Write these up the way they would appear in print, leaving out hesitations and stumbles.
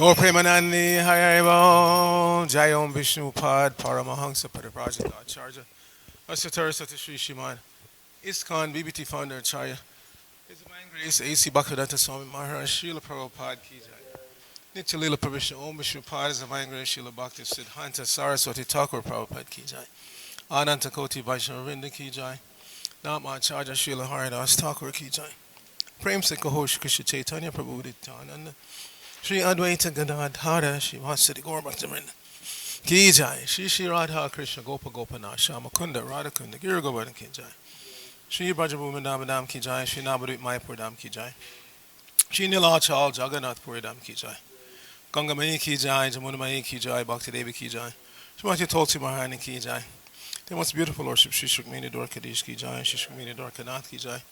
Go Premanandi Hayaribo Jayom Vishnu Pad Paramahansa Padaprajata Acharya Asatara Sri Shiman ISKCON BBT founder Acharya His Divine Grace A.C. Bhaktivedanta Swami Maharaj Srila Prabhupada Ki Jai Nityalila Prabhupada Om Vishnu Pad His Divine Grace Srila Bhakti Siddhanta Saraswati Thakur Prabhupada Ki Jai Ananta Koti Vaishnava Ki Jai Nama Acharya Srila Haridas Thakur Ki Jai Prem Se Kahosh Krishna Chaitanya Prabhu Nityananda Shri Advaita Gadadhara Shri Vasadi Gaur Bhaktivinoda Ki Jai Shri Radha Krishna Gopa Gopanath Shamakunda Radhakunda Giri Govardhan Ki Jai Shri Brajabhumi Dhamadam Ki Jai Shri Navadvip Mayapur Dham Ki Jai Shri Nilachal Jagannath Puri Dham Ki Jai Ganga Mai Ki Jai Jamuna Mai Ki Jai Bhakti Devi Ki Jai Shrimati Tulsi Maharani Ki Jai The most beautiful Lordship Shri Shukmini Dwarkadish Ki Jai Shri Shukmini Dwarkanath Ki Jai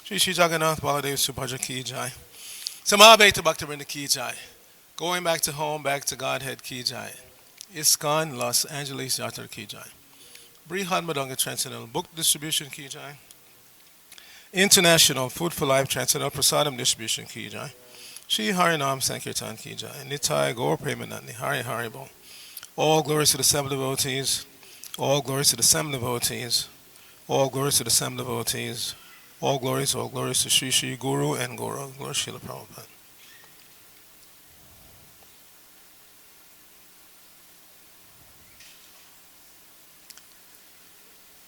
Shri Jagannath Baladev Subhaja Ki Jai Samabeta Bhaktivinoda Ki Jai. Going back to home, back to Godhead Ki Jai. ISKCON Los Angeles Yatra Ki Jai. Brihad Madanga Transcendental Book Distribution Ki Jai. International Food for Life Transcendental Prasadam Distribution Ki Jai. Shri Harinam Sankirtan Ki Jai. Nitai Gaur Premanandi Hari Haribo. All glories to the seven devotees. All glories to the seven devotees. All glories to the seven devotees. All glories to Sri Sri Guru and Guru, Lord Srila Prabhupada.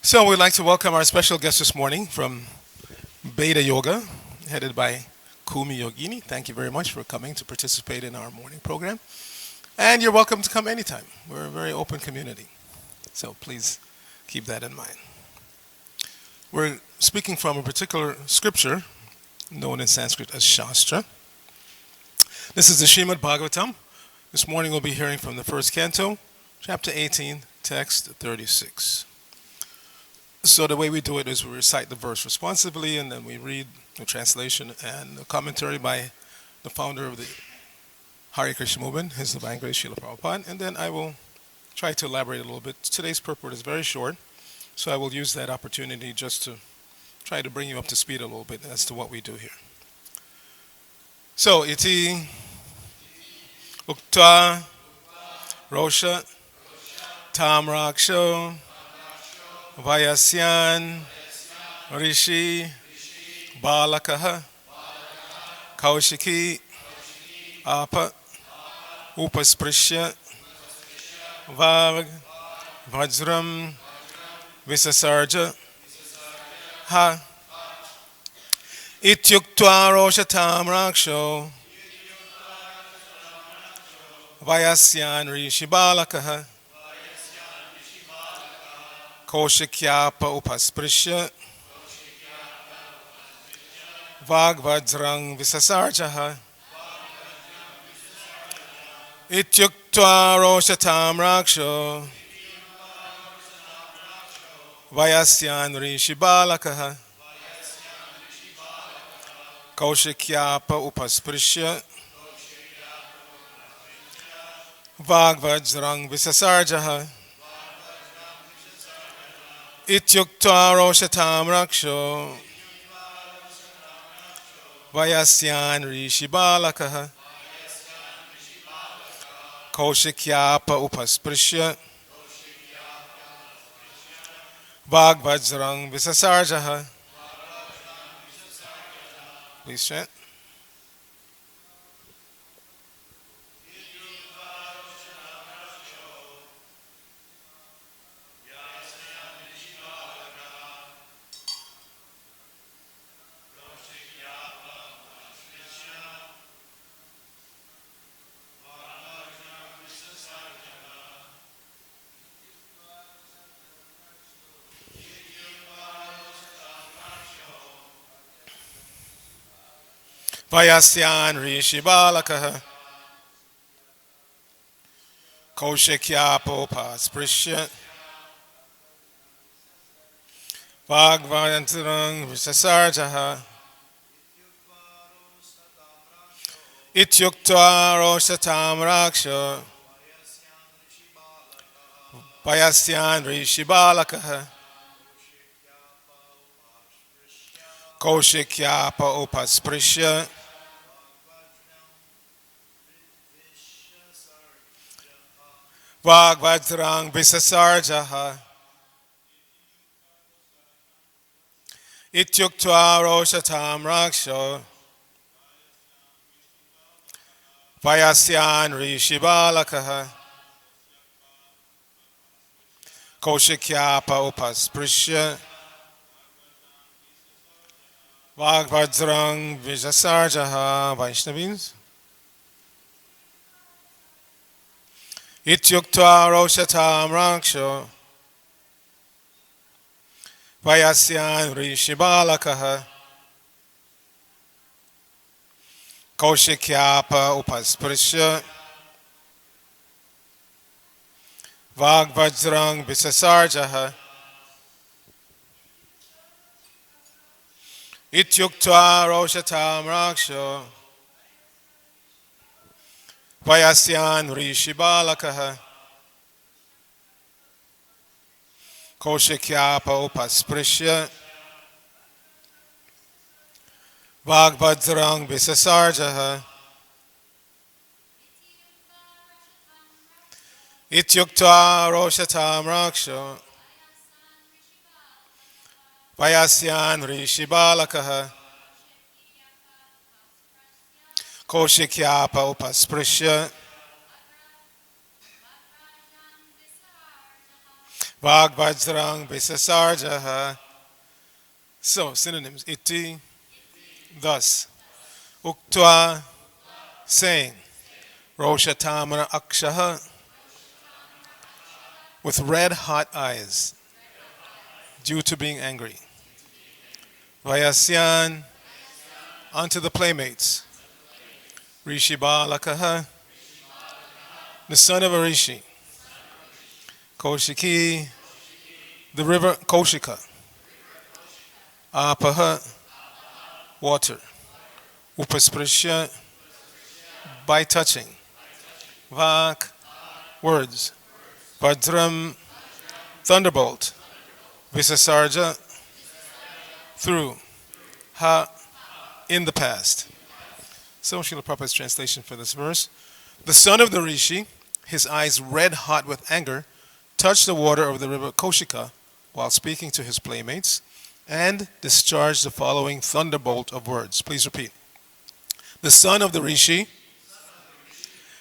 So we'd like to welcome our special guest this morning from Beta Yoga, headed by Kumi Yogini. Thank you very much for coming to participate in our morning program. And you're welcome to come anytime. We're a very open community. So please keep that in mind. We're speaking from a particular scripture known in Sanskrit as Shastra. This is the Srimad Bhagavatam. This morning we'll be hearing from the first canto, chapter 18, text 36. So the way we do it is we recite the verse responsively and then we read the translation and the commentary by the founder of the Hare Krishna movement, His Divine Grace Srila Prabhupada, and then I will try to elaborate a little bit. Today's purport is very short. So I will use that opportunity just to try to bring you up to speed a little bit as to what we do here. So, iti ukta rosha tamraksho vayasyan rishi balakaha kaushiki apa upasprishya vag vajram Visasarja ha ityuktva roshatam raksho vayasyan rishi balakaha koshikyapa upasprisya vagvajrang visasarja ityuktva roshatam raksho Vayasyan Rishi Balakaha Kaushikyapa Upasprisya Vagvajrang Visasarjaha Ityukta Roshatam Raksho Vayasyan Rishi Balakaha Kaushikyapa Upasprisya Vagvajrang Visasarjaha. Please chant. Vayasyan Rishi Balakaha Kaushikyapo Pasprisya Vagvayantarang Visasarjaha Ityukta Roshatam Raksha Vayasyan Rishi Balakaha Kaushikya Upasprisya Vagbajrang Visasarjaha Ityuktva Roshatam Raksho Vayasyan Rishibalakaha Koshikyapa Upasprisya Vagbajrang Visasarjaha Vaishnavins Ityuktva Roshatam Raksho Vayasyan Rishibalakaha Koshikyapa Upasprisya Vagbajrang Visasarjaha Ityuktva Roshatam Raksho Vayasyan Rishibalakaha Koshikyapa Upasprisya Vagbajrang Visasarjaha Ityuktva Roshatam Raksho Vayasyan Rishibalakaha Koshikyapa Upasprisya Vagbajrang Visasarjaha. So, synonyms. Iti, thus. Uktva, saying. Roshatamana Akshaha, with red hot eyes, due to being angry. Vayasyan, unto the playmates. Rishibalakaha, the son of a rishi. Koshiki, the river Koshika. Apaha, water. Upasprisya, by touching. Vak, words. Vajram, thunderbolt. Visasarja, through. Ha, in the past. So Srila Prabhupada's translation for this verse. The son of the rishi, his eyes red hot with anger, touched the water of the river Koshika while speaking to his playmates and discharged the following thunderbolt of words. Please repeat. The son of the rishi,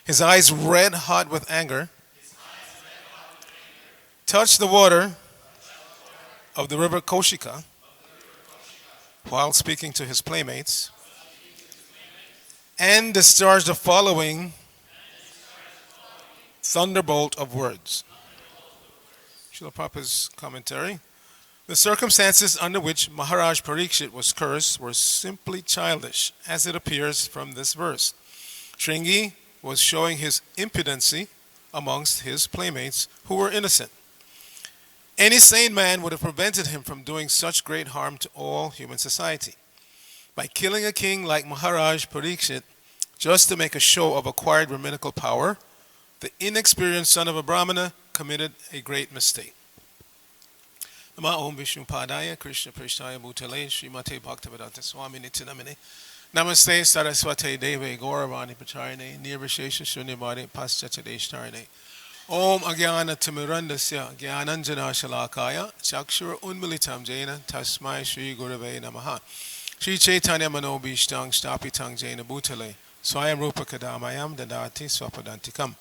his eyes red hot with anger, touched the water of the river Koshika while speaking to his playmates and discharged the following thunderbolt of words. Srila Prabhupada's commentary. The circumstances under which Maharaj Parikshit was cursed were simply childish, as it appears from this verse. Shringi was showing his impudency amongst his playmates who were innocent. Any sane man would have prevented him from doing such great harm to all human society. By killing a king like Maharaj Parikshit, just to make a show of acquired Brahminical power, the inexperienced son of a Brahmana committed a great mistake. Nama Om Vishnu Padaya Krishna Prishtaya Bhutale Srimate Bhaktivedanta Swami Nityanamine Namaste Saraswate Deve Gauravani Pacharine Nirvishesha Shunyavadi Paschachadeshtarine Om Agyana Timirandasya Gyananjana Shalakaya Chakshura Unmilitam Jaina Tasmai Shri Gurave Namaha Shri Chaitanya Manobhishtang Stapitang Jaina Bhutale Swayam Rupa Kadamayam Dadati Swapadantikam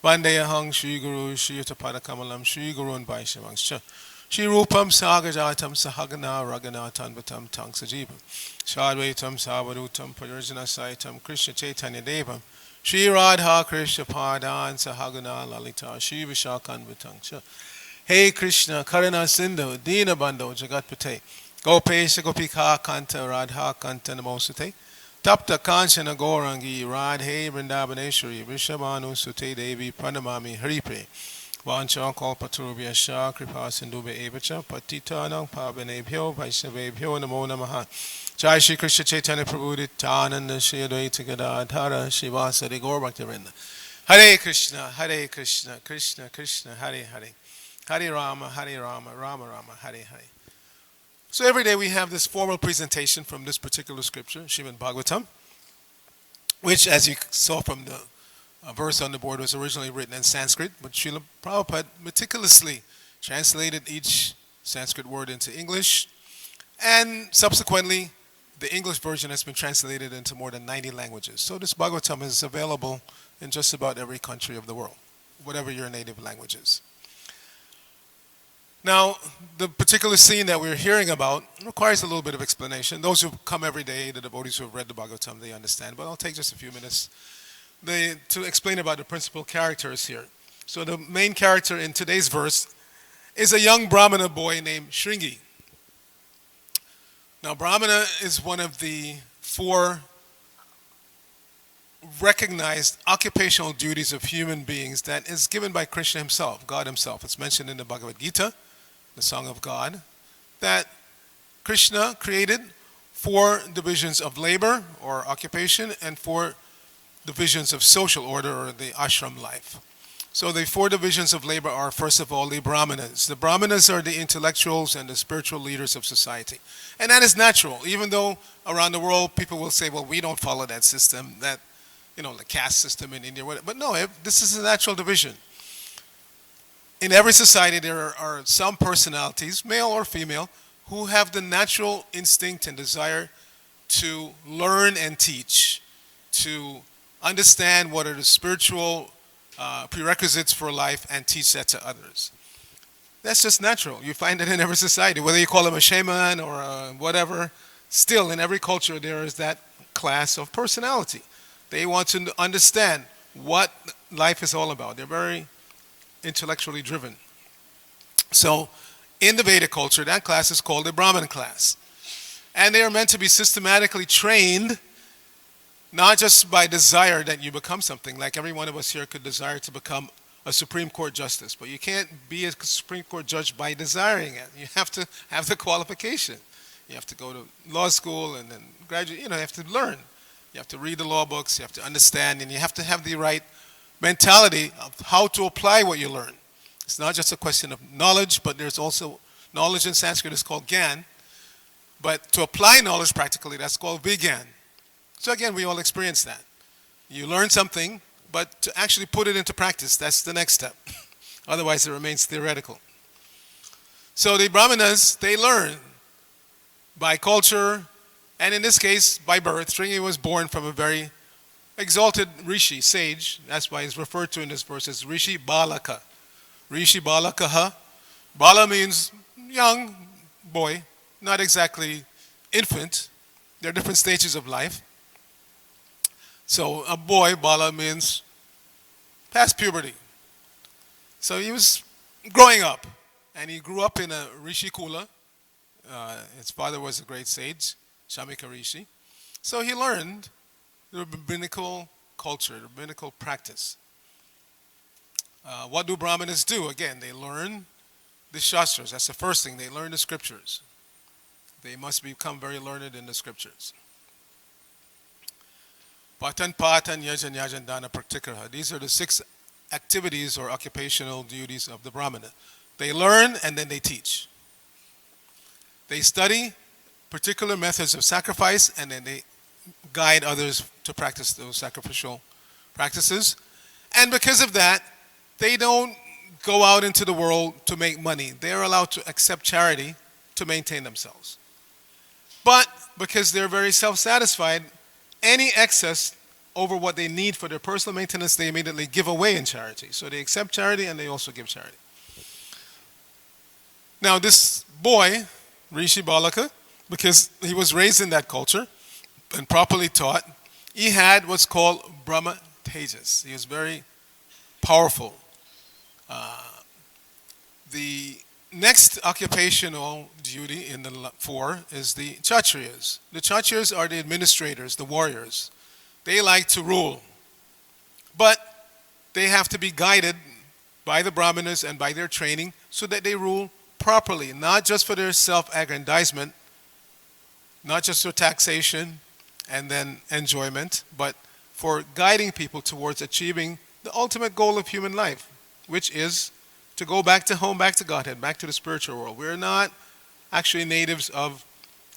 Vandeyahang Shri Guru Shri Utapadakamalam Shri Gurun Vaishnavangscha Shri Rupam Sagajatam Sahagana Raghunathan Vatam Tang Sajibam Shadvaitam Savadutam Pajarjana Saitam Krishna Chaitanya Devam Shri Radha Krishna Padan Sahagana Lalita Shri Vishakan Vitangsha Hey Krishna Karana Sindhu Dina Bandho Jagatpate Gopesha Gopika Kanta Radha Kanta Namosute Tapta Kanchana Gaurangi Radhe Vrindavaneshwari Vrishabhanu Sute Devi Pranamami Haripre Vancha Kalpaturubhya Shah Kripa Sindhubhe Evacha Patitanang Pavanebhyo Vaishnavebhyo Namo Namaha Jai Shri Krishna Chaitanya Prabhu Nityananda Shri Advaita Gadadhara Shivasari Gaur Bhaktivinoda Hare Krishna Krishna Krishna Hare Hare Hare Rama Rama Rama Hare Hare. So every day we have this formal presentation from this particular scripture, Srimad Bhagavatam, which, as you saw from the A verse on the board was originally written in Sanskrit, but Srila Prabhupada meticulously translated each Sanskrit word into English, and subsequently, the English version has been translated into more than 90 languages. So this Bhagavatam is available in just about every country of the world, whatever your native language is. Now, the particular scene that we're hearing about requires a little bit of explanation. Those who come every day, the devotees who have read the Bhagavatam, they understand, but I'll take just a few minutes to explain about the principal characters here. So the main character in today's verse is a young Brahmana boy named Shringi. Now, Brahmana is one of the 4 recognized occupational duties of human beings that is given by Krishna himself, God himself. It's mentioned in the Bhagavad Gita, the Song of God, that Krishna created 4 divisions of labor or occupation and 4 divisions of social order or the ashram life. So the 4 divisions of labor are, first of all, the Brahmanas. The Brahmanas are the intellectuals and the spiritual leaders of society. And that is natural, even though around the world people will say, well, we don't follow that system, that, the caste system in India. But no, this is a natural division. In every society, there are some personalities, male or female, who have the natural instinct and desire to learn and teach, to understand what are the spiritual prerequisites for life and teach that to others. That's just natural. You find it in every society, whether you call him a shaman or whatever. Still, in every culture, there is that class of personality. They want to understand what life is all about. They're very intellectually driven. So, in the Vedic culture, that class is called the Brahmin class. And they are meant to be systematically trained, not just by desire that you become something. Like every one of us here could desire to become a Supreme Court justice, but you can't be a Supreme Court judge by desiring it. You have to have the qualification. You have to go to law school and then graduate. You have to learn. You have to read the law books. You have to understand, and you have to have the right mentality of how to apply what you learn. It's not just a question of knowledge, but there's also knowledge in Sanskrit is called gyan. But to apply knowledge practically, that's called vigyan. So again, we all experience that. You learn something, but to actually put it into practice, that's the next step. Otherwise, it remains theoretical. So the Brahmanas, they learn by culture, and in this case, by birth. Shringi was born from a very exalted rishi, sage. That's why he's referred to in this verse as Rishi Balaka. Rishi Balakaha. Bala means young boy, not exactly infant. There are different stages of life. So a boy, Bala, means past puberty. So he was growing up, and he grew up in a Rishi Kula. His father was a great sage, Shamika Rishi. So he learned the rabbinical culture, the rabbinical practice. What do Brahmanas do? Again, they learn the Shastras. That's the first thing. They learn the scriptures. They must become very learned in the scriptures. Patan, Patan, Yajan, Yajan, Dana, Praktikara. These are the 6 activities or occupational duties of the Brahmana. They learn and then they teach. They study particular methods of sacrifice and then they guide others to practice those sacrificial practices. And because of that, they don't go out into the world to make money. They are allowed to accept charity to maintain themselves. But because they're very self-satisfied, any excess over what they need for their personal maintenance, they immediately give away in charity. So they accept charity and they also give charity. Now this boy, Rishi Balaka, because he was raised in that culture and properly taught, he had what's called Brahma Tejas. He was very powerful. The next occupational duty in the 4 is the Kshatriyas. The Kshatriyas are the administrators, the warriors. They like to rule. But they have to be guided by the Brahmanas and by their training so that they rule properly, not just for their self-aggrandizement, not just for taxation and then enjoyment, but for guiding people towards achieving the ultimate goal of human life, which is to go back to home, back to Godhead, back to the spiritual world. We're not actually natives of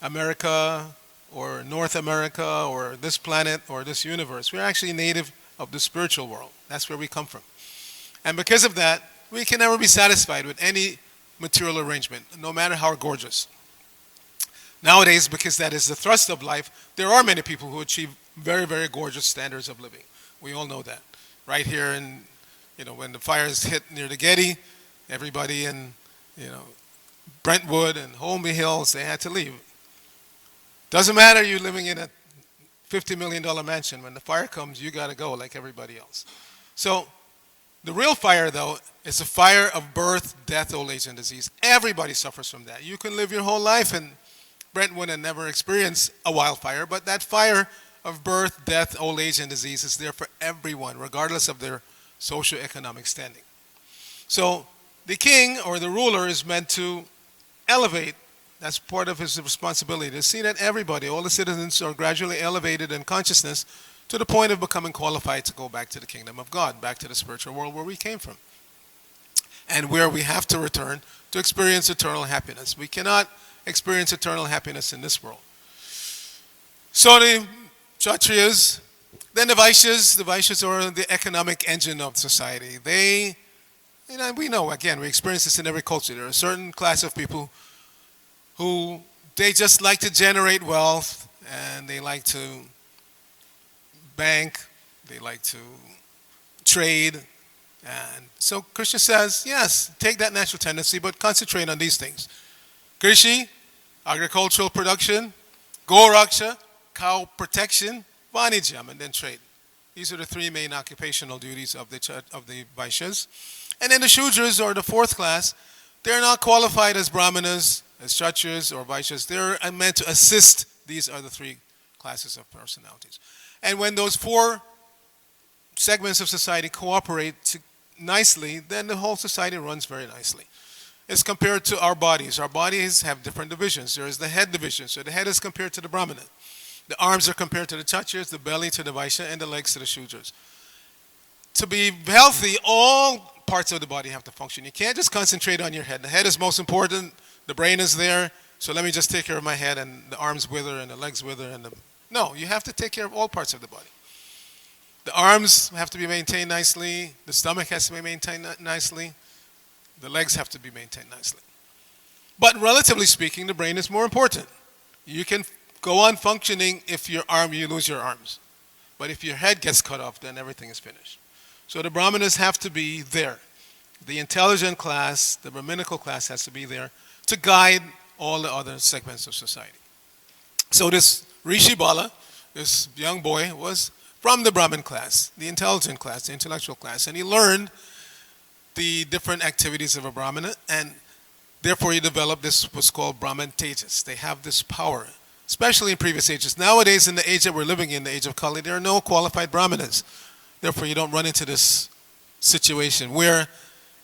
America or North America or this planet or this universe. We're actually native of the spiritual world. That's where we come from. And because of that, we can never be satisfied with any material arrangement, no matter how gorgeous. Nowadays, because that is the thrust of life, there are many people who achieve very, very gorgeous standards of living. We all know that. Right here in, when the fires hit near the Getty, everybody in, Brentwood and Holmby Hills, they had to leave. Doesn't matter you're living in a $50 million mansion. When the fire comes, you got to go like everybody else. So the real fire, though, is the fire of birth, death, old age, and disease. Everybody suffers from that. You can live your whole life in Brentwood and never experience a wildfire, but that fire of birth, death, old age, and disease is there for everyone, regardless of their socioeconomic standing. So the king or the ruler is meant to elevate. That's part of his responsibility, to see that everybody, all the citizens, are gradually elevated in consciousness to the point of becoming qualified to go back to the kingdom of God, back to the spiritual world where we came from, and where we have to return to experience eternal happiness. We cannot experience eternal happiness in this world. So the Kshatriyas, then the Vaishyas are the economic engine of society. They, we know, again, we experience this in every culture. There are a certain class of people who they just like to generate wealth, and they like to bank, they like to trade. And so Krishna says, yes, take that natural tendency, but concentrate on these things. Krishi, agricultural production; Goraksha, cow protection; Vanijam, and then trade. These are the three main occupational duties of the Vaishyas. And then the Shudras, or the fourth class, they're not qualified as Brahmanas, as Kshatriyas, or Vaishyas. They're meant to assist these other three classes of personalities. And when those four segments of society cooperate nicely, then the whole society runs very nicely. It's compared to our bodies. Our bodies have different divisions. There is the head division. So the head is compared to the Brahmana. The arms are compared to the Kshatriyas, the belly to the Vaishya, and the legs to the Shudras. To be healthy, all parts of the body have to function. You can't just concentrate on your head. The head is most important. The brain is there. So let me just take care of my head, and the arms wither and the legs wither. No, you have to take care of all parts of the body. The arms have to be maintained nicely. The stomach has to be maintained nicely. The legs have to be maintained nicely. But relatively speaking, the brain is more important. You can go on functioning if you lose your arms. But if your head gets cut off, then everything is finished. So the Brahmanas have to be there. The intelligent class, the Brahminical class, has to be there to guide all the other segments of society. So this Rishi Bala, this young boy, was from the Brahmin class, the intelligent class, the intellectual class, and he learned the different activities of a Brahmana, and therefore he developed this, what's called Brahman Tejas. They have this power, especially in previous ages. Nowadays, in the age that we're living in, the age of Kali, there are no qualified Brahmanas. Therefore, you don't run into this situation where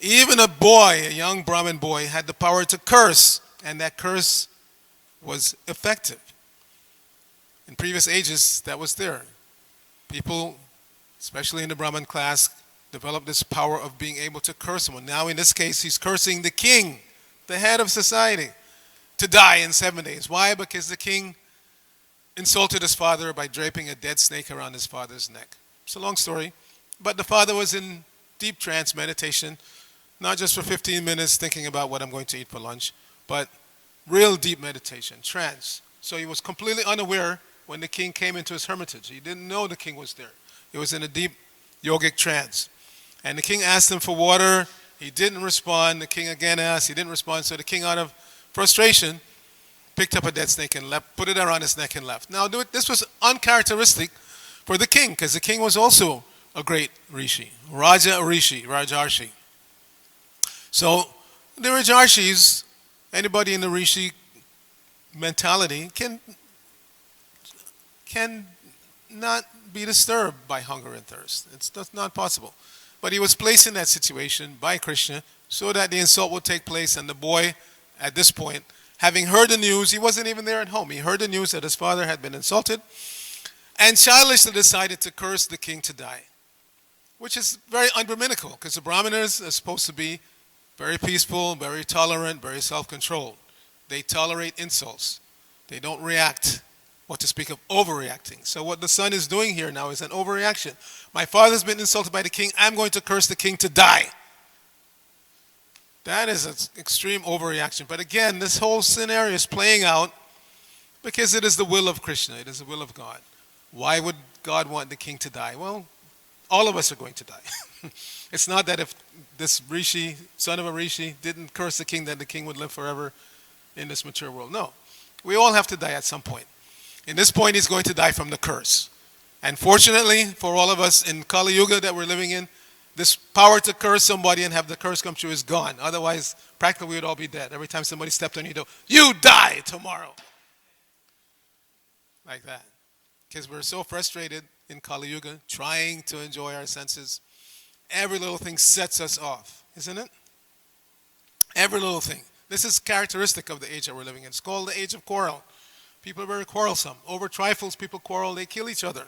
even a boy, a young Brahmin boy, had the power to curse, and that curse was effective. In previous ages, that was there. People, especially in the Brahmin class, developed this power of being able to curse someone. Now, in this case, he's cursing the king, the head of society, to die in 7 days. Why? Because the king insulted his father by draping a dead snake around his father's neck. It's a long story, but the father was in deep trance meditation, not just for 15 minutes thinking about what I'm going to eat for lunch, but real deep meditation, trance. So he was completely unaware when the king came into his hermitage. He didn't know the king was there. He was in a deep yogic trance. And the king asked him for water. He didn't respond. The king again asked. He didn't respond. So the king, out of frustration, picked up a dead snake and put it around his neck and left. Now, this was uncharacteristic for the king, because the king was also a great rishi, Rajarshi. So the Rajarshis, anybody in the rishi mentality, can not be disturbed by hunger and thirst. That's not possible. But he was placed in that situation by Krishna so that the insult would take place, and the boy, at this point, having heard the news, he wasn't even there at home. He heard the news that his father had been insulted, and childishly decided to curse the king to die, which is very un-Brahminical, because the Brahmanas are supposed to be very peaceful, very tolerant, very self-controlled. They tolerate insults. They don't react what to speak of overreacting. So what the son is doing here now is an overreaction. My father's been insulted by the king. I'm going to curse the king to die. That is an extreme overreaction. But again, this whole scenario is playing out because it is the will of Krishna. It is the will of God. Why would God want the king to die? Well, all of us are going to die. It's not that if this rishi, son of a rishi, didn't curse the king, that the king would live forever in this material world. No. We all have to die at some point. In this point, he's going to die from the curse. And fortunately, for all of us in Kali Yuga that we're living in, this power to curse somebody and have the curse come true is gone. Otherwise, practically we would all be dead. Every time somebody stepped on your door, you die tomorrow. Like that. Because we're so frustrated in Kali Yuga, trying to enjoy our senses. Every little thing sets us off, isn't it? Every little thing. This is characteristic of the age that we're living in. It's called the age of quarrel. People are very quarrelsome. Over trifles, people quarrel, they kill each other.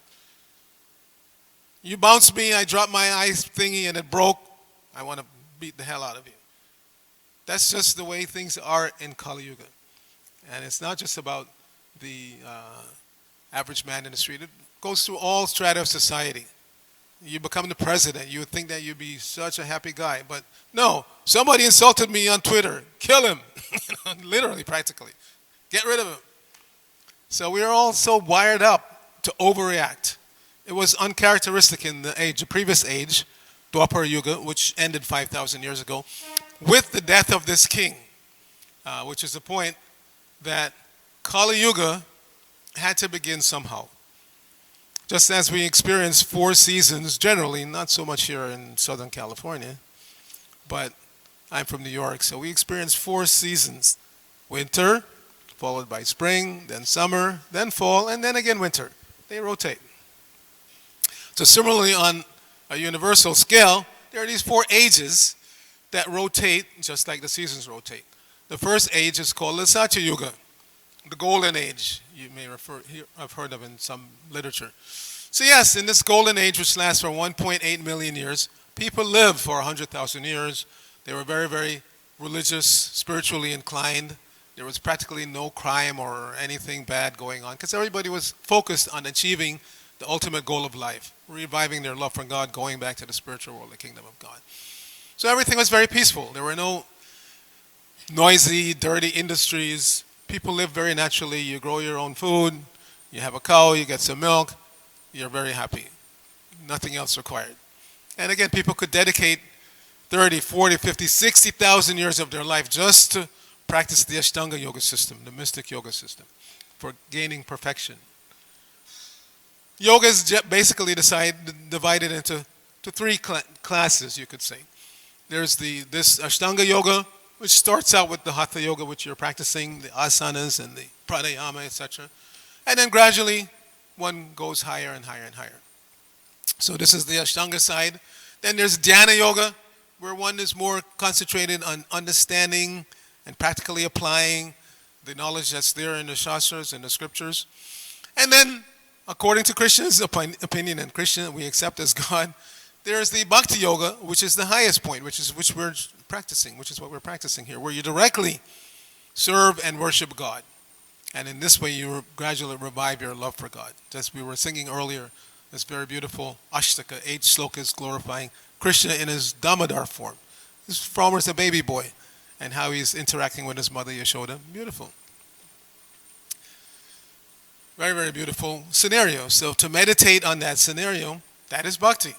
You bounce me, I drop my ice thingy and it broke. I want to beat the hell out of you. That's just the way things are in Kali Yuga. And it's not just about the average man in the street. It goes through all strata of society. You become the president, you would think that you'd be such a happy guy. But no, somebody insulted me on Twitter. Kill him. Literally, practically. Get rid of him. So we are all so wired up to overreact. It was uncharacteristic in the previous age, Dwapara Yuga, which ended 5,000 years ago, with the death of this king, which is the point that Kali Yuga had to begin somehow. Just as we experience 4 seasons, generally, not so much here in Southern California, but I'm from New York, so we experience 4 seasons. Winter, followed by spring, then summer, then fall, and then again winter. They rotate. So similarly, on a universal scale, there are these 4 ages that rotate just like the seasons rotate. The first age is called the Satya Yuga, the golden age, you may have heard of in some literature. So yes, in this golden age, which lasts for 1.8 million years, people lived for 100,000 years. They were very, very religious, spiritually inclined. There was practically no crime or anything bad going on because everybody was focused on achieving the ultimate goal of life, reviving their love for God, going back to the spiritual world, the kingdom of God. So everything was very peaceful. There were no noisy, dirty industries. People live very naturally. You grow your own food. You have a cow. You get some milk. You're very happy. Nothing else required. And again, people could dedicate 30, 40, 50, 60,000 years of their life just to practice the Ashtanga yoga system, the mystic yoga system, for gaining perfection. Yoga is basically divided into 3 classes, you could say. There's this Ashtanga yoga, which starts out with the Hatha yoga, which you're practicing, the asanas and the pranayama, etc. And then gradually, one goes higher and higher and higher. So this is the Ashtanga side. Then there's Dhyana yoga, where one is more concentrated on understanding and practically applying the knowledge that's there in the shastras and the scriptures. And then, according to Krishna's opinion, and Krishna we accept as God, there's the Bhakti Yoga, which is the highest point, which we're practicing, which is what we're practicing here, where you directly serve and worship God. And in this way, you gradually revive your love for God. Just we were singing earlier, this very beautiful Ashtaka, 8 slokas glorifying Krishna in his Damodar form. His form as a baby boy, and how he's interacting with his mother Yashoda. Beautiful. Very, very beautiful scenario. So to meditate on that scenario, that is bhakti.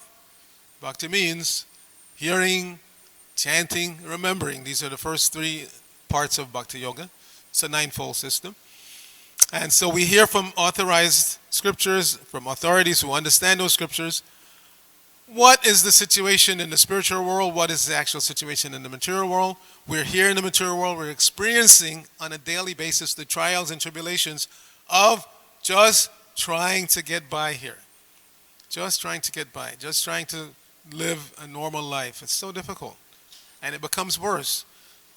Bhakti means hearing, chanting, remembering. These are the first 3 parts of bhakti yoga. It's a 9-fold system. And so we hear from authorized scriptures, from authorities who understand those scriptures, what is the situation in the spiritual world, what is the actual situation in the material world. We're here in the material world, we're experiencing on a daily basis the trials and tribulations of just trying to get by here. Just trying to get by, just trying to live a normal life. It's so difficult. And it becomes worse.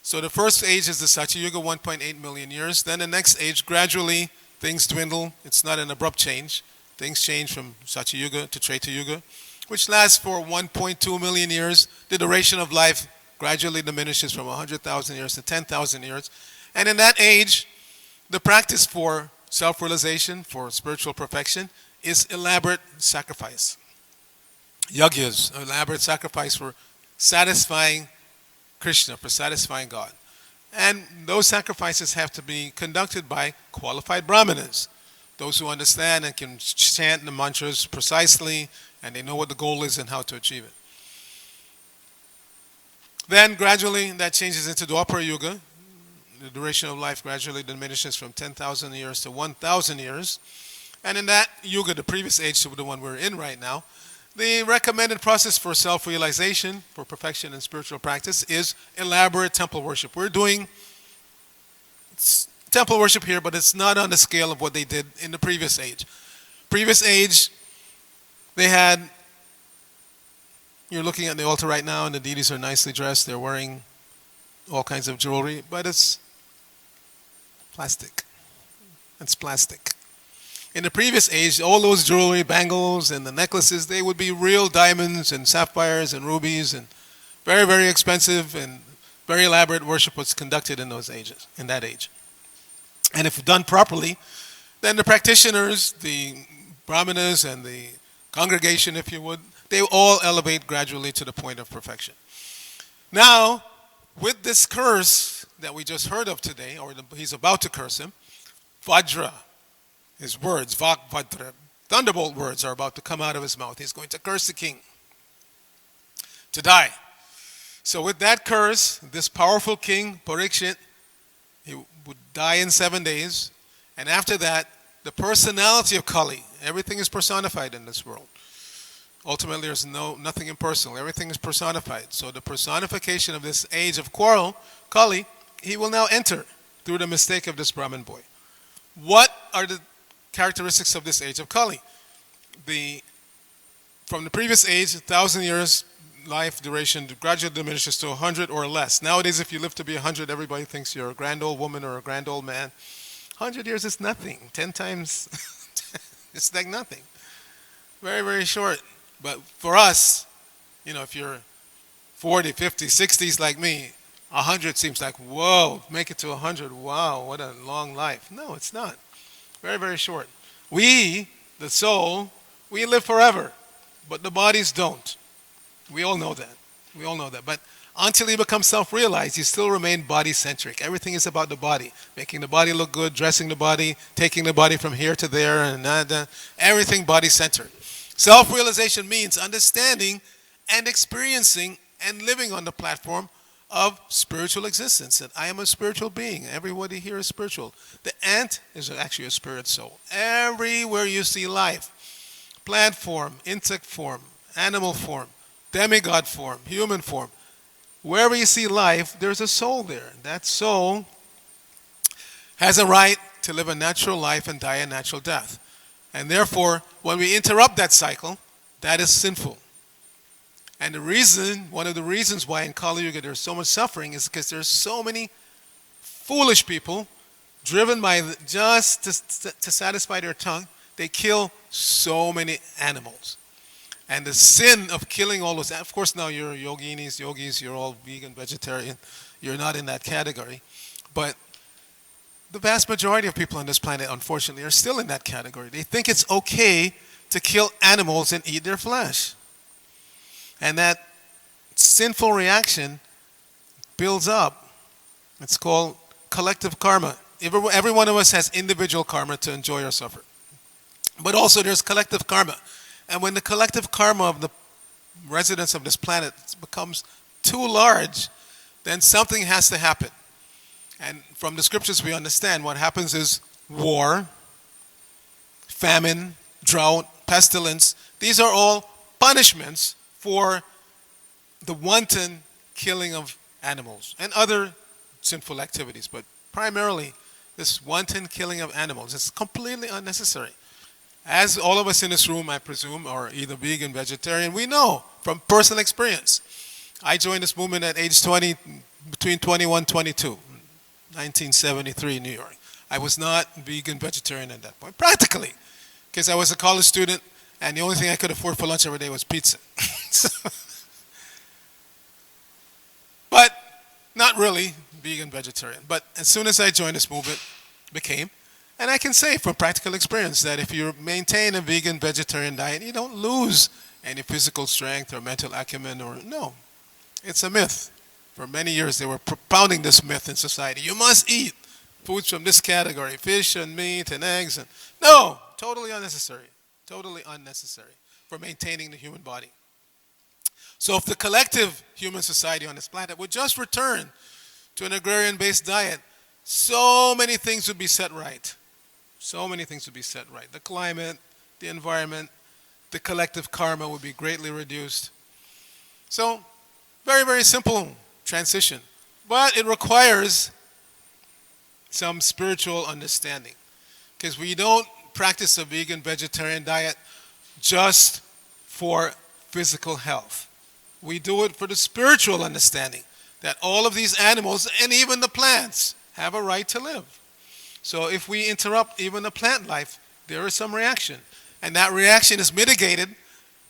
So the first age is the Satya Yuga, 1.8 million years. Then the next age, gradually things dwindle. It's not an abrupt change. Things change from Satya Yuga to Treta Yuga, which lasts for 1.2 million years. The duration of life gradually diminishes from 100,000 years to 10,000 years. And in that age, the practice for self-realization, for spiritual perfection, is elaborate sacrifice. Yagyas, elaborate sacrifice for satisfying Krishna, for satisfying God. And those sacrifices have to be conducted by qualified brahmanas, those who understand and can chant the mantras precisely, and they know what the goal is and how to achieve it. Then gradually that changes into Dwapara Yuga. The duration of life gradually diminishes from 10,000 years to 1,000 years. And in that Yuga, the previous age to the one we're in right now, the recommended process for self-realization, for perfection in spiritual practice, is elaborate temple worship. We're doing temple worship here, but it's not on the scale of what they did in the previous age. Previous age, they had, you're looking at the altar right now, and the deities are nicely dressed. They're wearing all kinds of jewelry, but it's plastic. It's plastic. In the previous age, all those jewelry, bangles, and the necklaces, they would be real diamonds and sapphires and rubies, and very, very expensive and very elaborate worship was conducted in those ages, in that age. And if done properly, then the practitioners, the brahmanas, and the congregation, if you would, they all elevate gradually to the point of perfection. Now, with this curse that we just heard of today, or he's about to curse him, Vajra, his words, Vak Vajra, thunderbolt words are about to come out of his mouth. He's going to curse the king to die. So with that curse, this powerful king, Parikshit, he would die in 7 days. And after that, the personality of Kali, everything is personified in this world. Ultimately, there's nothing impersonal. Everything is personified. So the personification of this age of quarrel, Kali, he will now enter through the mistake of this Brahmin boy. What are the characteristics of this age of Kali? From the previous age, 1,000 years life duration gradually diminishes to 100 or less. Nowadays, if you live to be 100, everybody thinks you're a grand old woman or a grand old man. 100 years is nothing. 10 times, it's like nothing. Very, very short. But for us, if you're 40, 50, 60s like me, 100 seems like, whoa, make it to 100. Wow, what a long life. No, it's not. Very, very short. We, the soul, we live forever, but the bodies don't. We all know that. We all know that. But until you become self-realized, you still remain body-centric. Everything is about the body. Making the body look good, dressing the body, taking the body from here to there, and everything body-centered. Self-realization means understanding and experiencing and living on the platform of spiritual existence. And I am a spiritual being. Everybody here is spiritual. The ant is actually a spirit soul. Everywhere you see life, plant form, insect form, animal form, demigod form, human form, wherever you see life, there's a soul there. That soul has a right to live a natural life and die a natural death. And therefore, when we interrupt that cycle, that is sinful. And one of the reasons why in Kali Yuga there's so much suffering is because there's so many foolish people driven by just to satisfy their tongue. They kill so many animals. And the sin of killing all those, of course now you're yogis, you're all vegan, vegetarian. You're not in that category. But the vast majority of people on this planet, unfortunately, are still in that category. They think it's okay to kill animals and eat their flesh. And that sinful reaction builds up. It's called collective karma. Every one of us has individual karma to enjoy or suffer. But also there's collective karma. And when the collective karma of the residents of this planet becomes too large, then something has to happen. And from the scriptures we understand what happens is war, famine, drought, pestilence. These are all punishments for the wanton killing of animals and other sinful activities. But primarily, this wanton killing of animals is completely unnecessary. As all of us in this room, I presume, are either vegan, vegetarian, we know from personal experience. I joined this movement at age 20, between 21 and 22, 1973 in New York. I was not vegan, vegetarian at that point, practically, because I was a college student and the only thing I could afford for lunch every day was pizza. But not really vegan, vegetarian. But as soon as I joined this movement, became, And I can say from practical experience that if you maintain a vegan vegetarian diet, you don't lose any physical strength or mental acumen or no. It's a myth. For many years they were propounding this myth in society. You must eat foods from this category, fish and meat and eggs and no, totally unnecessary. Totally unnecessary for maintaining the human body. So if the collective human society on this planet would just return to an agrarian-based diet, so many things would be set right. So many things would be set right. The climate, the environment, the collective karma would be greatly reduced. So, very, very simple transition. But it requires some spiritual understanding. Because we don't practice a vegan vegetarian diet just for physical health. We do it for the spiritual understanding that all of these animals and even the plants have a right to live. So if we interrupt even the plant life, there is some reaction. And that reaction is mitigated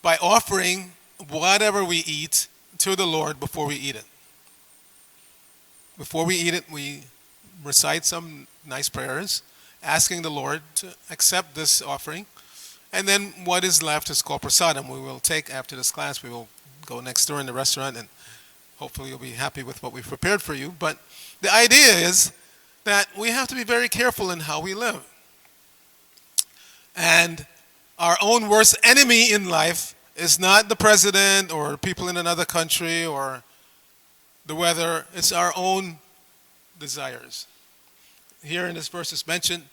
by offering whatever we eat to the Lord before we eat it. Before we eat it, we recite some nice prayers, asking the Lord to accept this offering. And then what is left is called prasadam. We will take after this class. We will go next door in the restaurant and hopefully you'll be happy with what we've prepared for you. But the idea is that we have to be very careful in how we live. And our own worst enemy in life is not the president or people in another country or the weather. It's our own desires. Here in this verse is mentioned,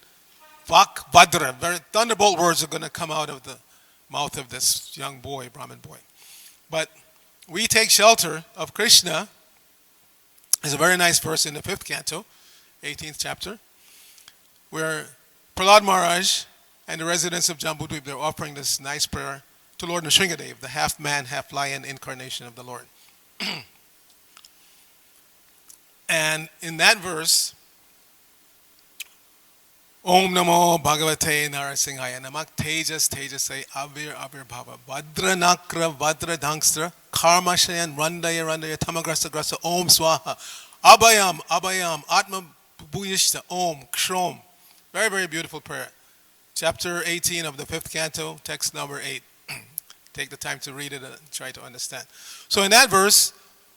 Vak Vadra. Very thunderbolt words are going to come out of the mouth of this young boy, Brahmin boy. But we take shelter of Krishna. There's a very nice verse in the 5th canto, 18th chapter, where Prahlad Maharaj and the residents of Jambudvip, they're offering this nice prayer to Lord Nrsingadev, the half-man, half-lion incarnation of the Lord. And in that verse, Om Namo Bhagavate Narasimhaya Namak Tejas Tejasai Avir Avir Bhava Vadra Nakra Vadra Dhangstra Karma Shayan Randaya Randaya Tamagrasa Grasa Om Swaha Abhayam Abhayam Atma Bhuyishta Om Kshom. Very, very beautiful prayer. Chapter 18 of the 5th canto, text number 8. Take the time to read it and try to understand. So in that verse,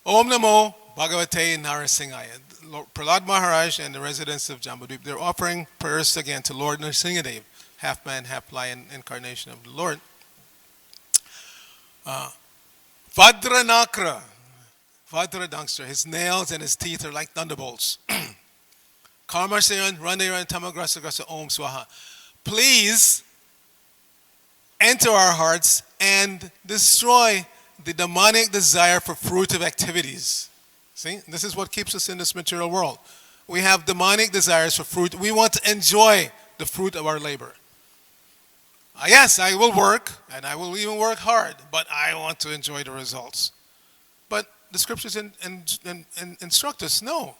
Om Namo Bhagavate Narasimhaya. Prahlad Maharaj and the residents of Jambudvip, they're offering prayers again to Lord Nrsingadev, half-man, half-lion incarnation of the Lord. Vadra Nakra, Vadra Dhangstra, his nails and his teeth are like thunderbolts. Karma Sayan, Randayan, Tamagrasa Grasa Om Swaha. Please enter our hearts and destroy the demonic desire for fruitive activities. See, this is what keeps us in this material world. We have demonic desires for fruit. We want to enjoy the fruit of our labor. Yes, I will work, and I will even work hard, but I want to enjoy the results. But the scriptures instruct us, no.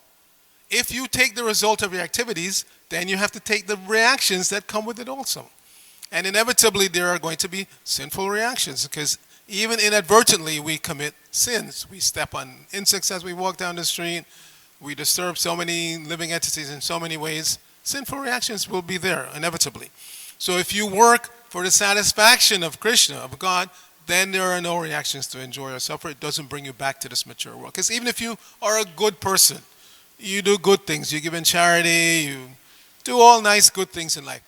If you take the result of your activities, then you have to take the reactions that come with it also. And inevitably, there are going to be sinful reactions because even inadvertently, we commit sins. We step on insects as we walk down the street. We disturb so many living entities in so many ways. Sinful reactions will be there, inevitably. So if you work for the satisfaction of Krishna, of God, then there are no reactions to enjoy or suffer. It doesn't bring you back to this mature world. Because even if you are a good person, you do good things, you give in charity, you do all nice good things in life,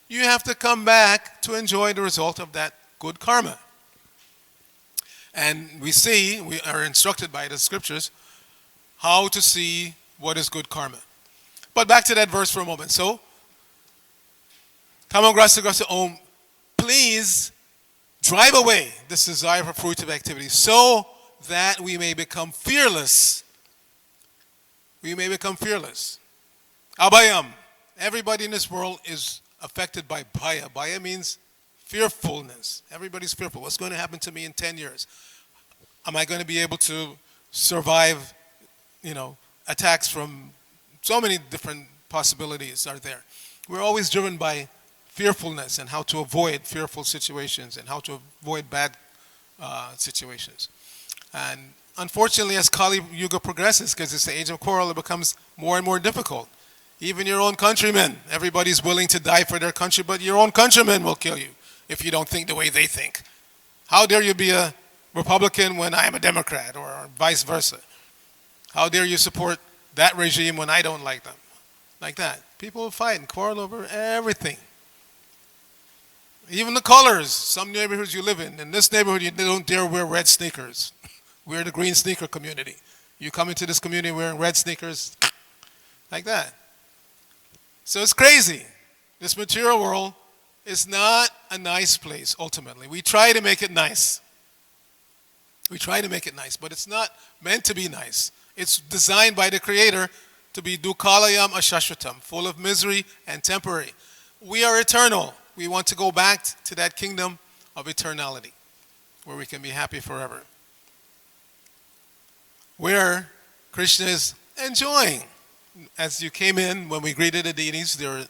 you have to come back to enjoy the result of that good karma. And we are instructed by the scriptures how to see what is good karma. But back to that verse for a moment. So, Tamagrasa Grasa Om, please drive away this desire for fruitive activity so that we may become fearless. We may become fearless. Abhayam. Everybody in this world is affected by bhaya. Bhaya means fearfulness. Everybody's fearful. What's going to happen to me in 10 years? Am I going to be able to survive, attacks from so many different possibilities are there. We're always driven by fearfulness and how to avoid fearful situations and how to avoid bad situations. And unfortunately, as Kali Yuga progresses, because it's the age of coral, it becomes more and more difficult. Even your own countrymen. Everybody's willing to die for their country, but your own countrymen will kill you if you don't think the way they think. How dare you be a Republican when I am a Democrat, or vice versa? How dare you support that regime when I don't like them? Like that. People will fight and quarrel over everything. Even the colors. Some neighborhoods you live in this neighborhood, you don't dare wear red sneakers. We're the green sneaker community. You come into this community wearing red sneakers, like that. So it's crazy. This material world is not a nice place, ultimately. We try to make it nice. We try to make it nice, but it's not meant to be nice. It's designed by the Creator to be dukalayam ashashvatam, full of misery and temporary. We are eternal. We want to go back to that kingdom of eternality, where we can be happy forever. Where Krishna is enjoying. As you came in, when we greeted the deities, there are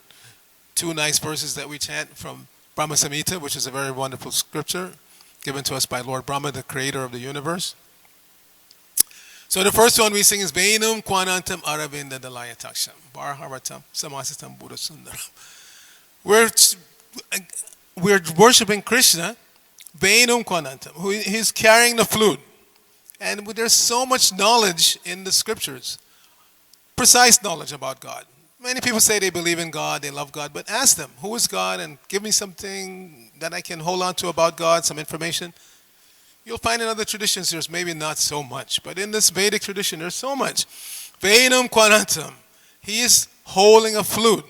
two nice verses that we chant from Brahma Samhita, which is a very wonderful scripture given to us by Lord Brahma, the creator of the universe. So the first one we sing is Vainum Kwanantam Aravinda Dalayataksam Barharatam Samasitam Buddha Sundaram. We're worshiping Krishna, Vainum Kwanantam, who he's carrying the flute. And there's so much knowledge in the scriptures, precise knowledge about God. Many people say they believe in God, they love God, but ask them, who is God? And give me something that I can hold on to about God, some information. You'll find in other traditions there's maybe not so much, but in this Vedic tradition there's so much. Vainam Kwanantam, he is holding a flute.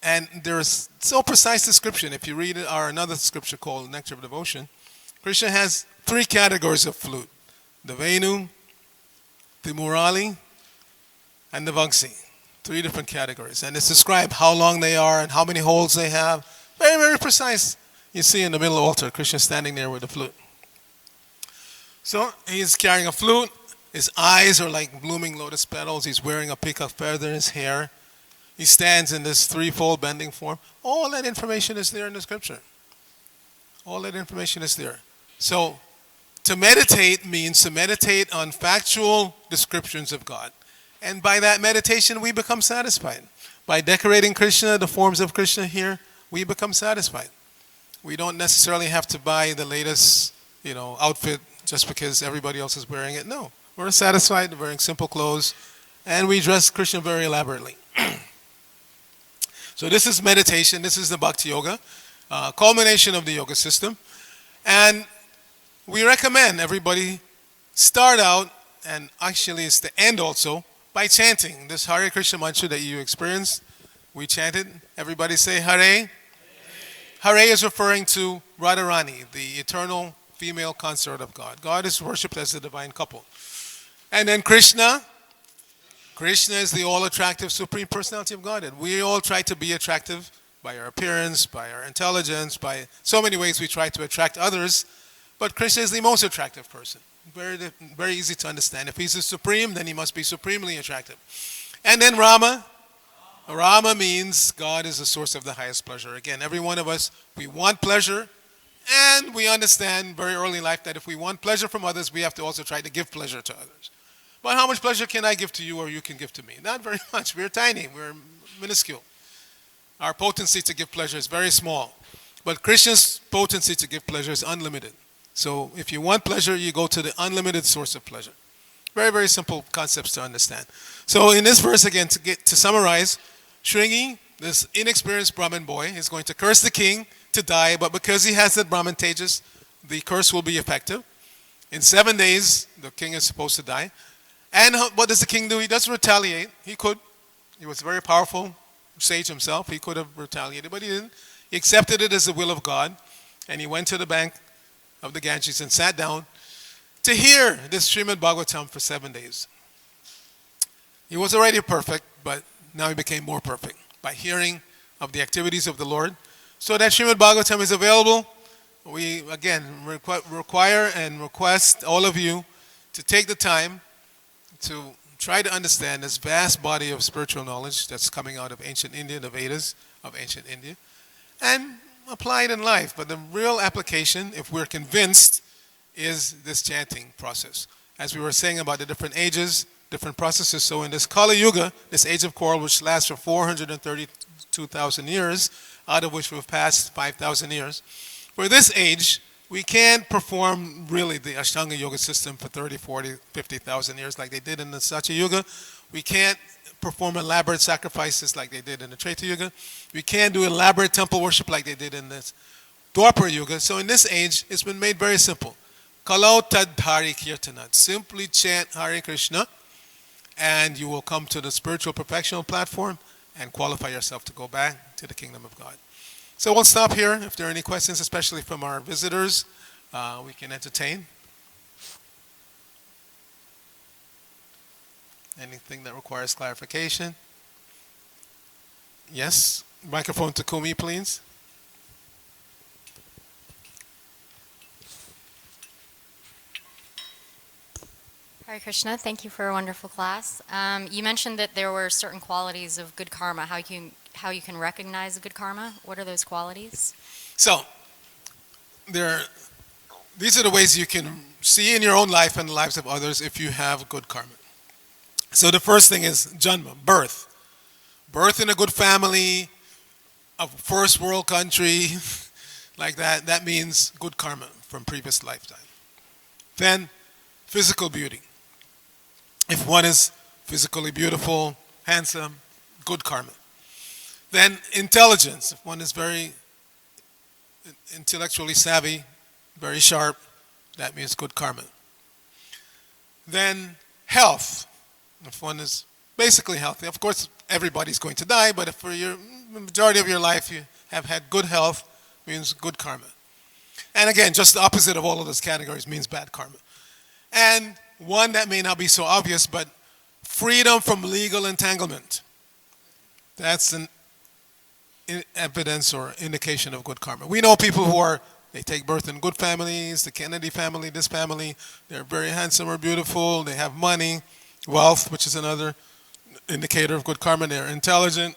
And there's so precise description. If you read another scripture called Nectar of Devotion, Krishna has 3 categories of flute. The Venu, the Murali, and the Vagsi. 3 different categories. And it's described how long they are and how many holes they have. Very, very precise. You see in the middle altar, Krishna standing there with the flute. So he's carrying a flute. His eyes are like blooming lotus petals. He's wearing a peacock feather in his hair. He stands in this threefold bending form. All that information is there in the scripture. All that information is there. So to meditate means to meditate on factual descriptions of God. And by that meditation, we become satisfied. By decorating Krishna, the forms of Krishna here, we become satisfied. We don't necessarily have to buy the latest, outfit just because everybody else is wearing it. No, we're satisfied wearing simple clothes, and we dress Krishna very elaborately. So this is meditation. This is the Bhakti Yoga, culmination of the yoga system. And we recommend everybody start out, and actually it's the end also, by chanting this Hare Krishna mantra that you experienced. We chanted. Everybody say Hare. Hare is referring to Radharani, the eternal female consort of God. God is worshipped as the divine couple. And then Krishna. Krishna is the all-attractive Supreme Personality of Godhead. We all try to be attractive by our appearance, by our intelligence, by so many ways we try to attract others. But Krishna is the most attractive person. Very, very easy to understand. If he's the supreme, then he must be supremely attractive. And then Rama. Rama means God is the source of the highest pleasure. Again, every one of us, we want pleasure, and we understand very early in life that if we want pleasure from others, we have to also try to give pleasure to others. But how much pleasure can I give to you or you can give to me? Not very much. We're tiny. We're minuscule. Our potency to give pleasure is very small. But Krishna's potency to give pleasure is unlimited. So if you want pleasure, you go to the unlimited source of pleasure. Very, very simple concepts to understand. So in this verse again, to summarize, Shringi, this inexperienced Brahmin boy, is going to curse the king to die, but because he has that Brahmin tejas, the curse will be effective. In 7 days, the king is supposed to die. And what does the king do? He doesn't retaliate. He could. He was a very powerful sage himself. He could have retaliated, but he didn't. He accepted it as the will of God, and he went to the bank of the Ganges and sat down to hear this Srimad Bhagavatam for 7 days. He was already perfect, but now he became more perfect by hearing of the activities of the Lord. So that Srimad Bhagavatam is available. We, again, require and request all of you to take the time to try to understand this vast body of spiritual knowledge that's coming out of ancient India, the Vedas of ancient India, and apply it in life. But the real application, if we're convinced, is this chanting process. As we were saying about the different ages, different processes. So in this Kali Yuga, this age of coral, which lasts for 432,000 years, out of which we've passed 5,000 years, for this age, we can't perform really the Ashtanga Yoga system for 30, 40, 50,000 years like they did in the Satya Yuga. We can't perform elaborate sacrifices like they did in the Treta Yuga. We can't do elaborate temple worship like they did in this Dwapara Yuga. So in this age, it's been made very simple. Kalau tadhari kirtanat. Simply chant Hare Krishna, and you will come to the spiritual perfectional platform and qualify yourself to go back to the kingdom of God. So we'll stop here. If there are any questions, especially from our visitors, we can entertain. Anything that requires clarification? Yes? Microphone to Kumi, please. Hare Krishna, thank you for a wonderful class. You mentioned that there were certain qualities of good karma, how you can recognize good karma. What are those qualities? So, these are the ways you can see in your own life and the lives of others if you have good karma. So the first thing is janma, birth. Birth in a good family, a first world country, like that. That means good karma from previous lifetime. Then, physical beauty. If one is physically beautiful, handsome, good karma. Then intelligence. If one is very intellectually savvy, very sharp, that means good karma. Then health. If one is basically healthy. Of course, everybody's going to die, but if for the majority of your life you have had good health, means good karma. And again, just the opposite of all of those categories means bad karma. And one that may not be so obvious, but freedom from legal entanglement. That's an evidence or indication of good karma. We know people who they take birth in good families, the Kennedy family, this family, they're very handsome or beautiful, they have money, wealth, which is another indicator of good karma. They're intelligent,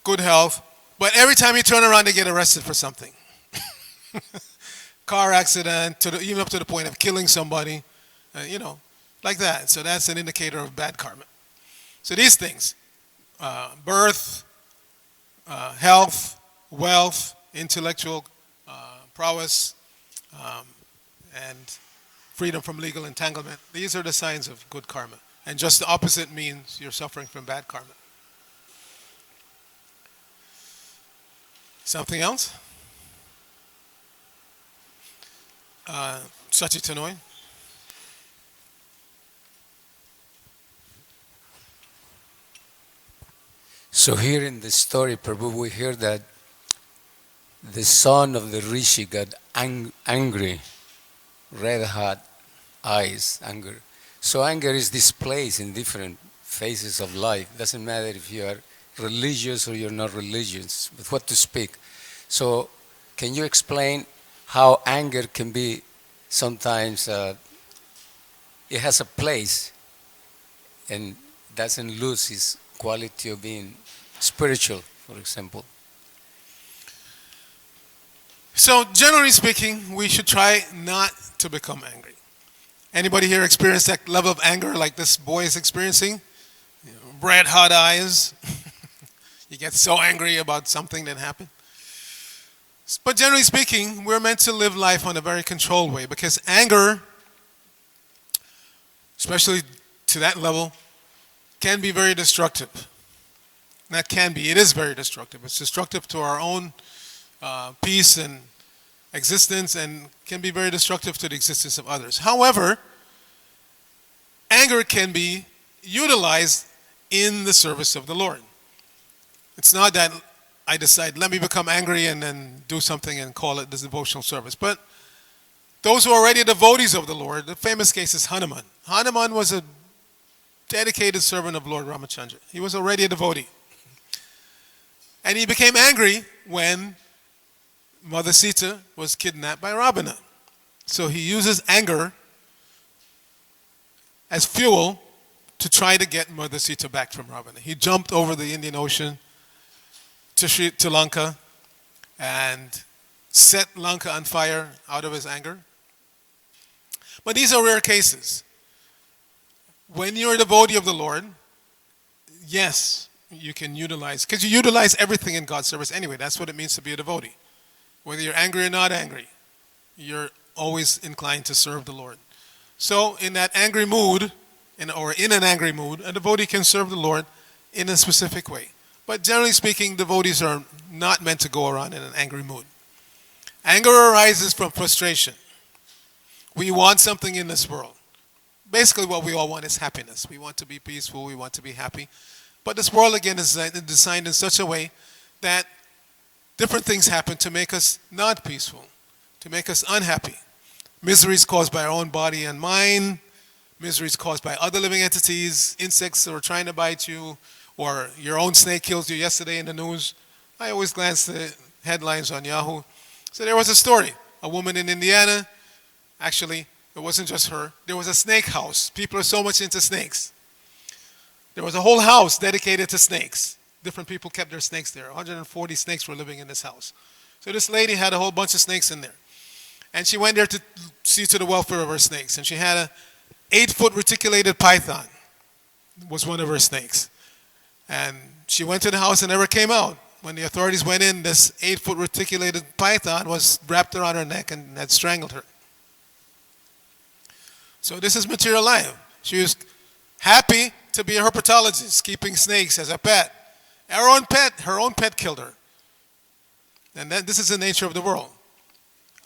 good health, but every time you turn around, they get arrested for something. Car accident, even up to the point of killing somebody, like that. So that's an indicator of bad karma. So these things, birth, health, wealth, intellectual prowess, and freedom from legal entanglement. These are the signs of good karma. And just the opposite means you're suffering from bad karma. Something else? Sachi Tanoi? So here in the story, Prabhu, we hear that the son of the Rishi got angry, red-hot eyes, anger. So anger is displayed in different phases of life. It doesn't matter if you are religious or you're not religious, with what to speak. So can you explain how anger can be sometimes, it has a place and doesn't lose its quality of being spiritual, for example? So generally speaking, we should try not to become angry. Anybody here experience that level of anger like this boy is experiencing? Red hot eyes. You get so angry about something that happened. But generally speaking, we're meant to live life on a very controlled way, because anger, especially to that level, can be very destructive. Not can be, it is very destructive. It's destructive to our own peace and existence, and can be very destructive to the existence of others. However, anger can be utilized in the service of the Lord. It's not that I decide, let me become angry and then do something and call it this devotional service. But those who are already devotees of the Lord, the famous case is Hanuman. Hanuman was a dedicated servant of Lord Ramachandra. He was already a devotee. And he became angry when Mother Sita was kidnapped by Ravana. So he uses anger as fuel to try to get Mother Sita back from Ravana. He jumped over the Indian Ocean to Lanka and set Lanka on fire out of his anger. But these are rare cases. when you're a devotee of the Lord, yes, you can utilize, because you utilize everything in God's service anyway. That's what it means to be a devotee. Whether you're angry or not angry, you're always inclined to serve the Lord. So in that angry mood, or in an angry mood, a devotee can serve the Lord in a specific way. But generally speaking, devotees are not meant to go around in an angry mood. Anger arises from frustration. We want something in this world. Basically what we all want is happiness. We want to be peaceful, we want to be happy. But this world again is designed in such a way that different things happen to make us not peaceful, to make us unhappy. Misery is caused by our own body and mind. Misery is caused by other living entities, insects that are trying to bite you, or your own snake kills you yesterday in the news. I always glance at the headlines on Yahoo. So there was a story. A woman in Indiana, actually, it wasn't just her. There was a snake house. People are so much into snakes. There was a whole house dedicated to snakes. Different people kept their snakes there. 140 snakes were living in this house. So this lady had a whole bunch of snakes in there. And she went there to see to the welfare of her snakes. And she had a 8-foot reticulated python, was one of her snakes. And she went to the house and never came out. When the authorities went in, this 8-foot reticulated python was wrapped around her neck and had strangled her. So this is material life. She was happy to be a herpetologist, keeping snakes as a pet. Her own pet killed her. And this is the nature of the world.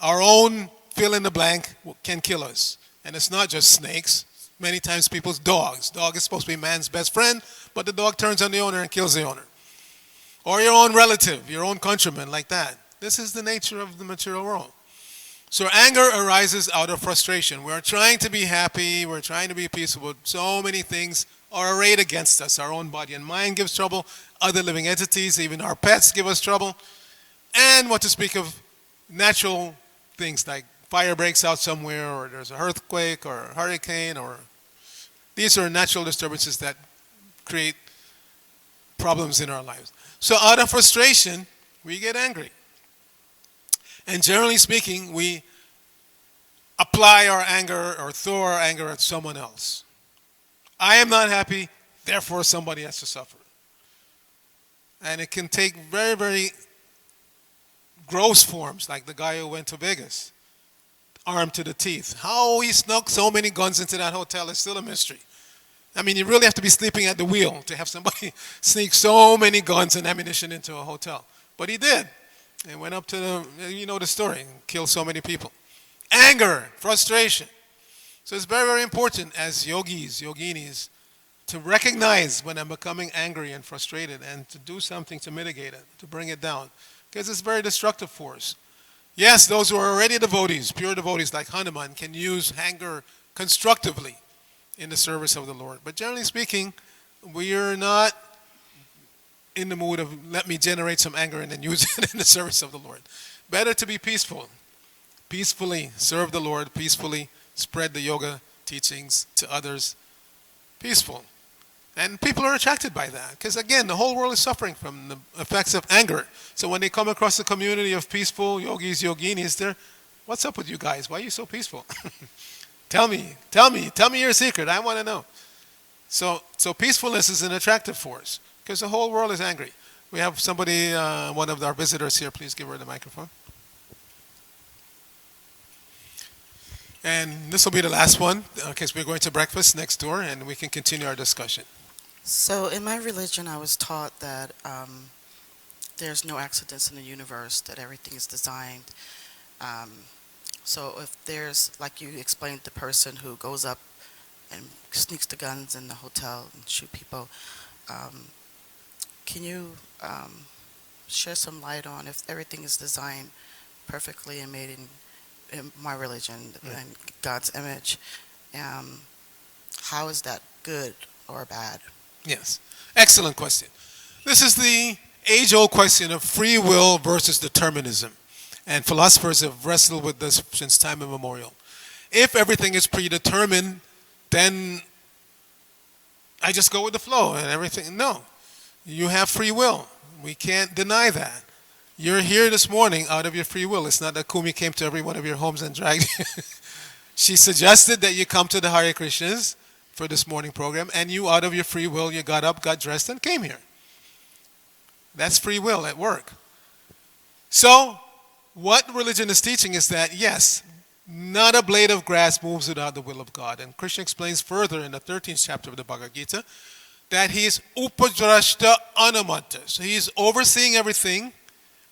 Our own fill in the blank can kill us. And it's not just snakes. Many times people's dogs. Dog is supposed to be man's best friend, but the dog turns on the owner and kills the owner. Or your own relative, your own countryman, like that. This is the nature of the material world. So anger arises out of frustration. We're trying to be happy, we're trying to be peaceful, but so many things are arrayed against us. Our own body and mind gives trouble, other living entities, even our pets give us trouble. And what to speak of natural things like fire breaks out somewhere, or there's an earthquake, or a hurricane, or these are natural disturbances that create problems in our lives. So out of frustration, we get angry. And generally speaking, we apply our anger or throw our anger at someone else. I am not happy, therefore somebody has to suffer. And it can take very, very gross forms, like the guy who went to Vegas, armed to the teeth. How he snuck so many guns into that hotel is still a mystery. I mean, you really have to be sleeping at the wheel to have somebody sneak so many guns and ammunition into a hotel. But he did. And went up to you know the story, and killed so many people. Anger, frustration. So it's very, very important as yogis, yoginis, to recognize when I'm becoming angry and frustrated and to do something to mitigate it, to bring it down. Because it's very destructive for us. Yes, those who are already devotees, pure devotees like Hanuman, can use anger constructively in the service of the Lord. But generally speaking, we are not in the mood of let me generate some anger and then use it in the service of the Lord. Better to be peaceful. Peacefully serve the Lord, peacefully spread the yoga teachings to others. Peaceful. And people are attracted by that because again, the whole world is suffering from the effects of anger. So when they come across a community of peaceful yogis, yoginis, they're, what's up with you guys? Why are you so peaceful? Tell me your secret. I want to know. So peacefulness is an attractive force. Because the whole world is angry. We have somebody, one of our visitors here. Please give her the microphone. And this will be the last one, because we're going to breakfast next door, and we can continue our discussion. So in my religion, I was taught that there's no accidents in the universe, that everything is designed. So if there's, like you explained, the person who goes up and sneaks the guns in the hotel and shoot people, can you share some light on if everything is designed perfectly and made in my religion and God's image, how is that good or bad? Yes. Excellent question. This is the age-old question of free will versus determinism. And philosophers have wrestled with this since time immemorial. If everything is predetermined, then I just go with the flow and everything. No. You have free will. We can't deny that. You're here this morning out of your free will. It's not that Kumi came to every one of your homes and dragged you. She suggested that you come to the Hare Krishnas for this morning program, and you, out of your free will, you got up, got dressed, and came here. That's free will at work. So, what religion is teaching is that, yes, not a blade of grass moves without the will of God. And Krishna explains further in the 13th chapter of the Bhagavad Gita that he's upadrashta anumanta. So he's overseeing everything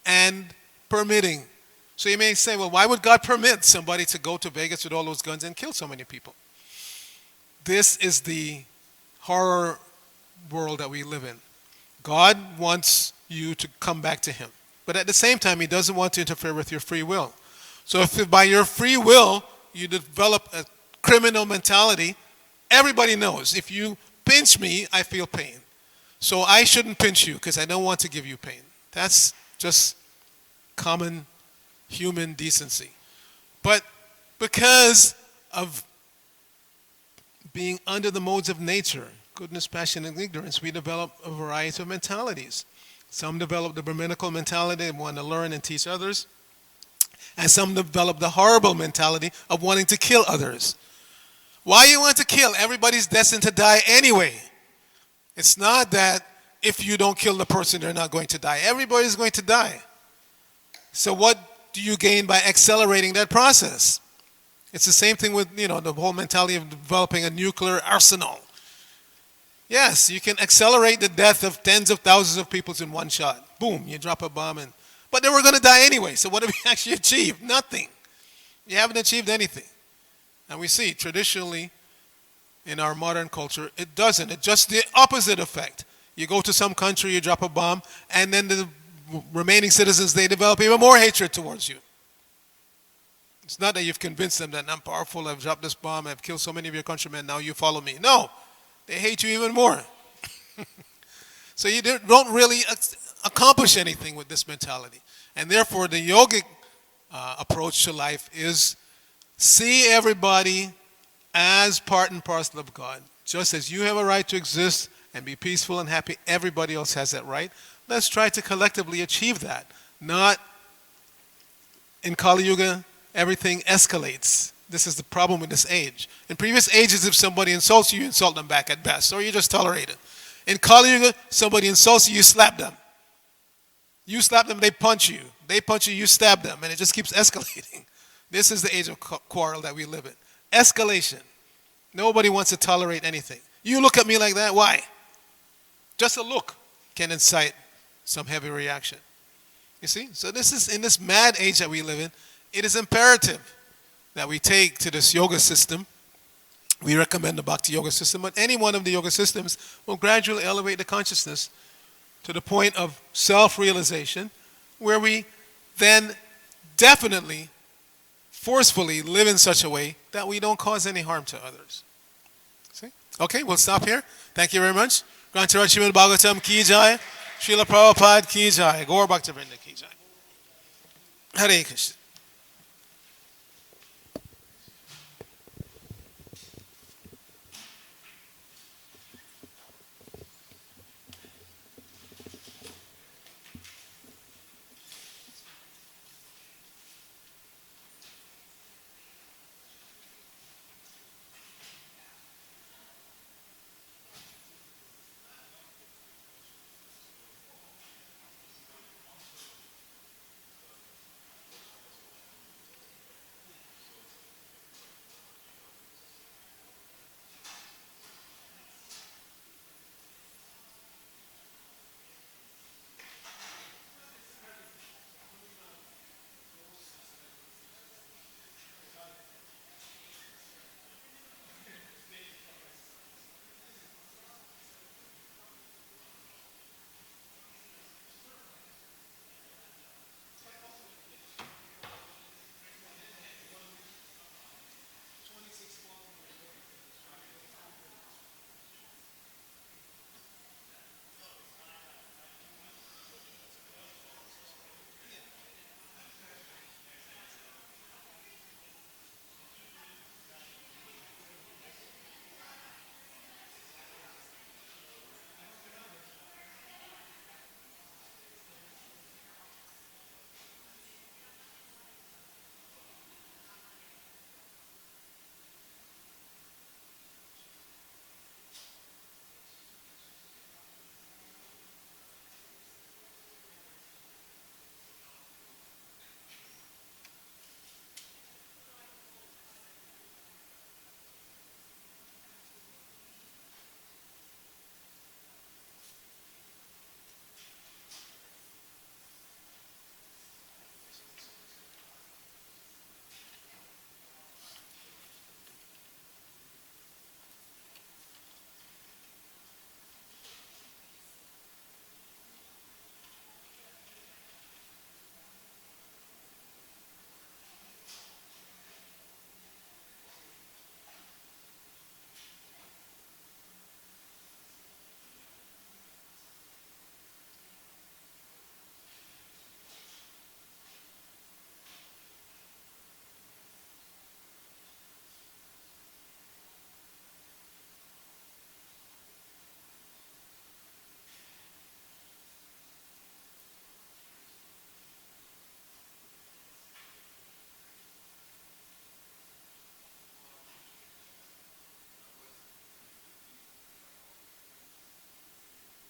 and permitting. So you may say, well, why would God permit somebody to go to Vegas with all those guns and kill so many people? This is the horror world that we live in. God wants you to come back to him. But at the same time, he doesn't want to interfere with your free will. So if by your free will you develop a criminal mentality, everybody knows if you pinch me, I feel pain. So I shouldn't pinch you because I don't want to give you pain. That's just common human decency. But because of being under the modes of nature, goodness, passion, and ignorance, we develop a variety of mentalities. Some develop the Brahminical mentality and want to learn and teach others. And some develop the horrible mentality of wanting to kill others. Why you want to kill? Everybody's destined to die anyway. It's not that if you don't kill the person, they're not going to die. Everybody's going to die. So what do you gain by accelerating that process? It's the same thing with, the whole mentality of developing a nuclear arsenal. Yes, you can accelerate the death of tens of thousands of people in one shot. Boom, you drop a bomb in. But they were going to die anyway, so what have you actually achieved? Nothing. You haven't achieved anything. And we see, traditionally, in our modern culture, it doesn't. It's just the opposite effect. You go to some country, you drop a bomb, and then the remaining citizens, they develop even more hatred towards you. It's not that you've convinced them that I'm powerful, I've dropped this bomb, I've killed so many of your countrymen, now you follow me. No, they hate you even more. So you don't really accomplish anything with this mentality. And therefore, the yogic approach to life is see everybody as part and parcel of God. Just as you have a right to exist and be peaceful and happy, everybody else has that right. Let's try to collectively achieve that. Not in Kali Yuga, everything escalates. This is the problem with this age. In previous ages, if somebody insults you, you insult them back at best, or you just tolerate it. In Kali Yuga, somebody insults you, you slap them. You slap them, they punch you. They punch you, you stab them, and it just keeps escalating. This is the age of quarrel that we live in. Escalation. Nobody wants to tolerate anything. You look at me like that, why? Just a look can incite some heavy reaction. You see? So this is, in this mad age that we live in, it is imperative that we take to this yoga system. We recommend the Bhakti Yoga system, but any one of the yoga systems will gradually elevate the consciousness to the point of self-realization, where we then definitely, forcefully live in such a way that we don't cause any harm to others. See? Okay, we'll stop here. Thank you very much. Grantaraj Srimad Bhagavatam ki jai. Srila Prabhupada ki jai. Gaur Bhaktivinoda ki jai. Hare Krishna.